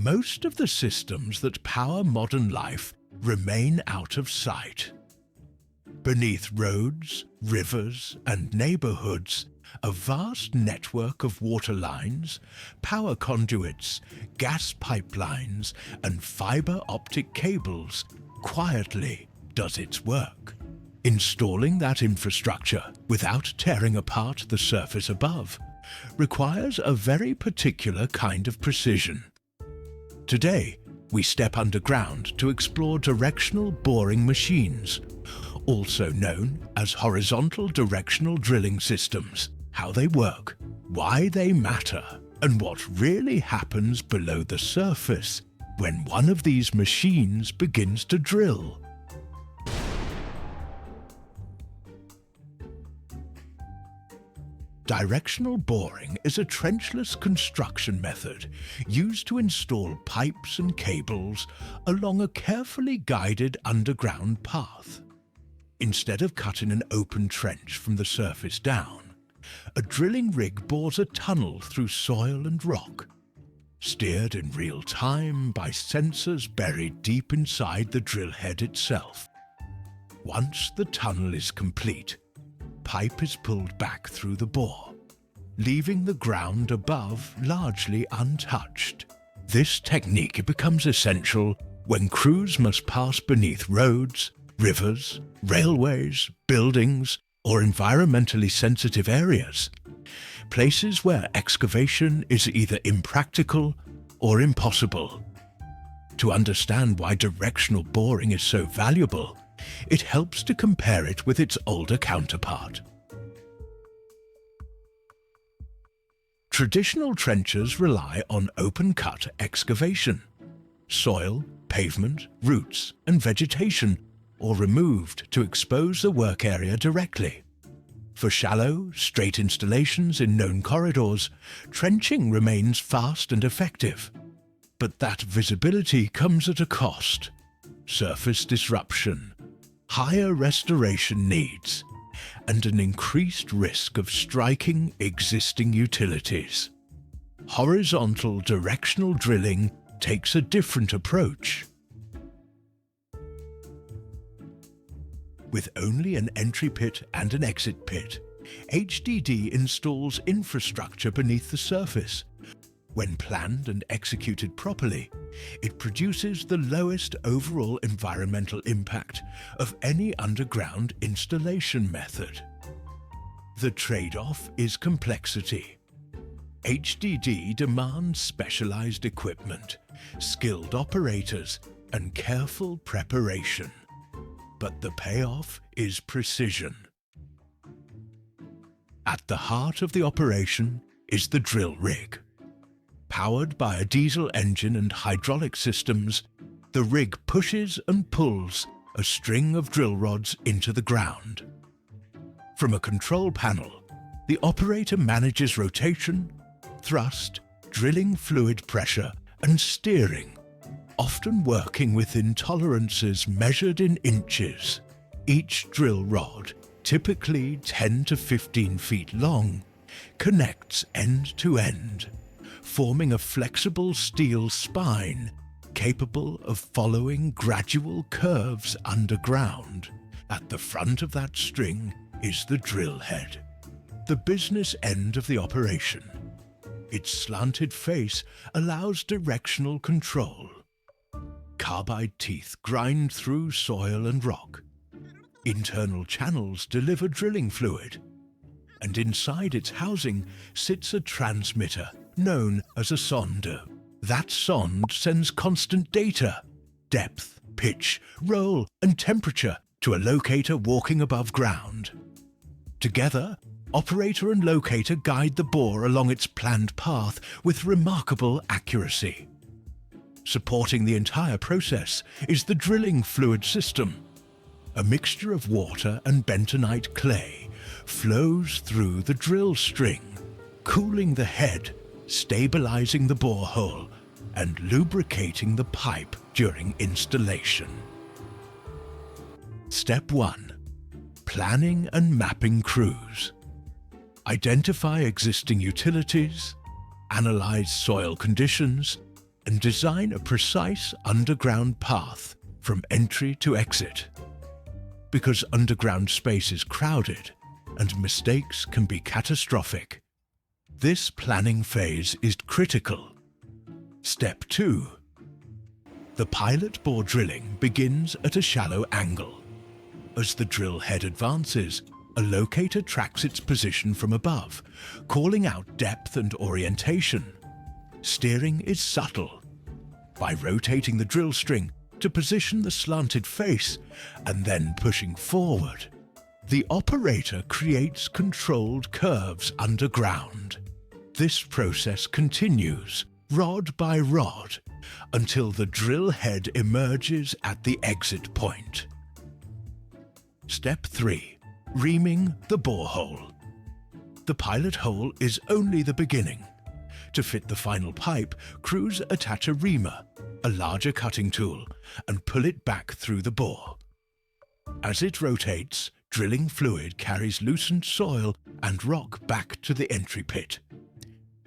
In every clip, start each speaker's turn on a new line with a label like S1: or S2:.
S1: most of the systems that power modern life remain out of sight. Beneath roads, rivers, and neighborhoods, a vast network of water lines, power conduits, gas pipelines, and fiber optic cables quietly does its work. Installing that infrastructure without tearing apart the surface above requires a very particular kind of precision. Today, we step underground to explore directional boring machines, also known as horizontal directional drilling systems, how they work, why they matter, and what really happens below the surface when one of these machines begins to drill. Directional boring is a trenchless construction method used to install pipes and cables along a carefully guided underground path. Instead of cutting an open trench from the surface down, a drilling rig bores a tunnel through soil and rock, steered in real time by sensors buried deep inside the drill head itself. Once the tunnel is complete, pipe is pulled back through the bore, leaving the ground above largely untouched. This technique becomes essential when crews must pass beneath roads, rivers, railways, buildings, or environmentally sensitive areas, places where excavation is either impractical or impossible. To understand why directional boring is so valuable, it helps to compare it with its older counterpart. Traditional trenches rely on open-cut excavation. Soil, pavement, roots, and vegetation are removed to expose the work area directly. For shallow, straight installations in known corridors, trenching remains fast and effective. But that visibility comes at a cost: surface disruption, higher restoration needs, and an increased risk of striking existing utilities. Horizontal directional drilling takes a different approach. With only an entry pit and an exit pit, HDD installs infrastructure beneath the surface. When planned and executed properly, it produces the lowest overall environmental impact of any underground installation method. The trade-off is complexity. HDD demands specialized equipment, skilled operators, and careful preparation. But the payoff is precision. At the heart of the operation is the drill rig. Powered by a diesel engine and hydraulic systems, the rig pushes and pulls a string of drill rods into the ground. From a control panel, the operator manages rotation, thrust, drilling fluid pressure, and steering, often working within tolerances measured in inches. Each drill rod, typically 10 to 15 feet long, connects end to end, forming a flexible steel spine capable of following gradual curves underground. At the front of that string is the drill head, the business end of the operation. Its slanted face allows directional control. Carbide teeth grind through soil and rock. Internal channels deliver drilling fluid, and inside its housing sits a transmitter known as a sonde. That sonde sends constant data, depth, pitch, roll, and temperature to a locator walking above ground. Together, operator and locator guide the bore along its planned path with remarkable accuracy. Supporting the entire process is the drilling fluid system. A mixture of water and bentonite clay flows through the drill string, cooling the head, stabilizing the borehole, and lubricating the pipe during installation. Step 1. Planning and mapping crews. Identify existing utilities, analyze soil conditions, and design a precise underground path from entry to exit. Because underground space is crowded and mistakes can be catastrophic, this planning phase is critical. Step 2. The pilot bore drilling begins at a shallow angle. As the drill head advances, a locator tracks its position from above, calling out depth and orientation. Steering is subtle. By rotating the drill string to position the slanted face and then pushing forward, the operator creates controlled curves underground. This process continues, rod by rod, until the drill head emerges at the exit point. Step 3. Reaming the borehole. The pilot hole is only the beginning. To fit the final pipe, crews attach a reamer, a larger cutting tool, and pull it back through the bore. As it rotates, drilling fluid carries loosened soil and rock back to the entry pit.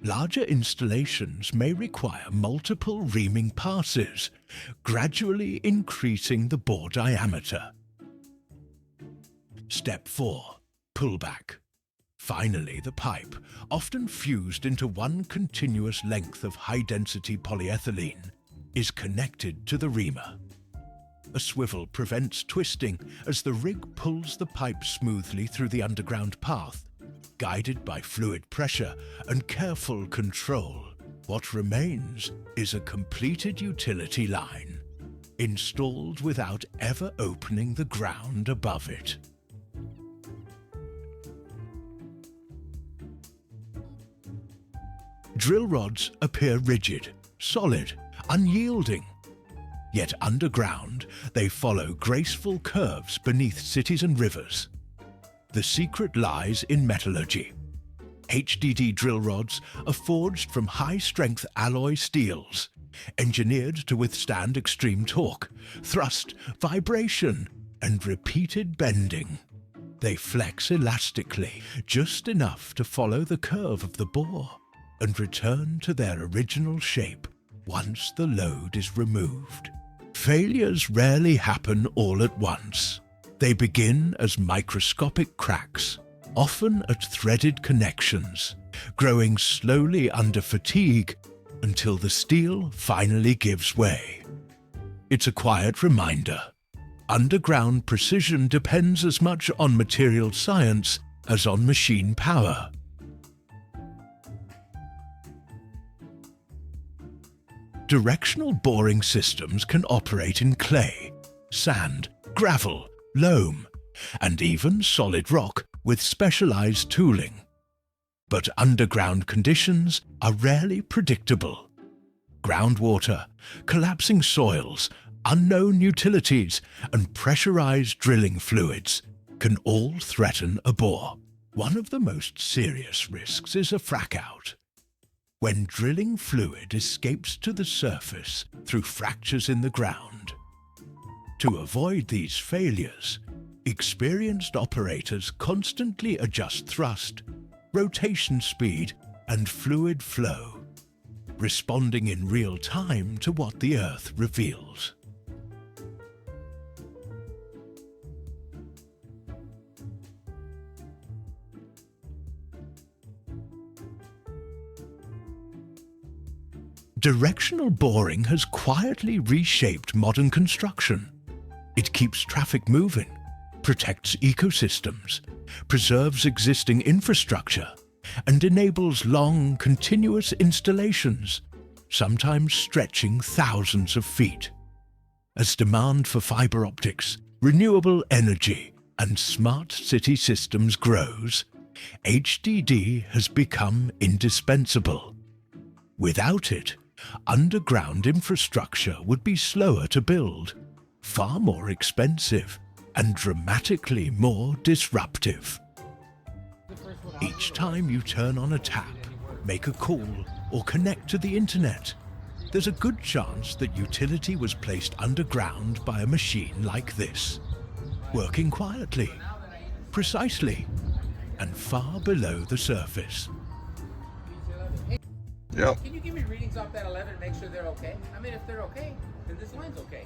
S1: Larger installations may require multiple reaming passes, gradually increasing the bore diameter. Step 4. Pullback. Finally, the pipe, often fused into one continuous length of high-density polyethylene, is connected to the reamer. A swivel prevents twisting as the rig pulls the pipe smoothly through the underground path. Guided by fluid pressure and careful control, what remains is a completed utility line, installed without ever opening the ground above it. Drill rods appear rigid, solid, unyielding. Yet underground, they follow graceful curves beneath cities and rivers. The secret lies in metallurgy. HDD drill rods are forged from high-strength alloy steels, engineered to withstand extreme torque, thrust, vibration, and repeated bending. They flex elastically, just enough to follow the curve of the bore, and return to their original shape once the load is removed. Failures rarely happen all at once. They begin as microscopic cracks, often at threaded connections, growing slowly under fatigue until the steel finally gives way. It's a quiet reminder. Underground precision depends as much on material science as on machine power. Directional boring systems can operate in clay, sand, gravel, loam, and even solid rock with specialized tooling. But underground conditions are rarely predictable. Groundwater, collapsing soils, unknown utilities, and pressurized drilling fluids can all threaten a bore. One of the most serious risks is a frackout. When drilling fluid escapes to the surface through fractures in the ground. To avoid these failures, experienced operators constantly adjust thrust, rotation speed, and fluid flow, responding in real time to what the Earth reveals. Directional boring has quietly reshaped modern construction. It keeps traffic moving, protects ecosystems, preserves existing infrastructure, and enables long, continuous installations, sometimes stretching thousands of feet. As demand for fiber optics, renewable energy, and smart city systems grows, HDD has become indispensable. Without it, underground infrastructure would be slower to build, far more expensive, and dramatically more disruptive. Each time you turn on a tap, make a call, or connect to the internet, there's a good chance that utility was placed underground by a machine like this, working quietly, precisely, and far below the surface.
S2: Yep.
S3: Can you give me readings off that 11 and make sure they're okay? I mean, if they're okay, then this line's okay.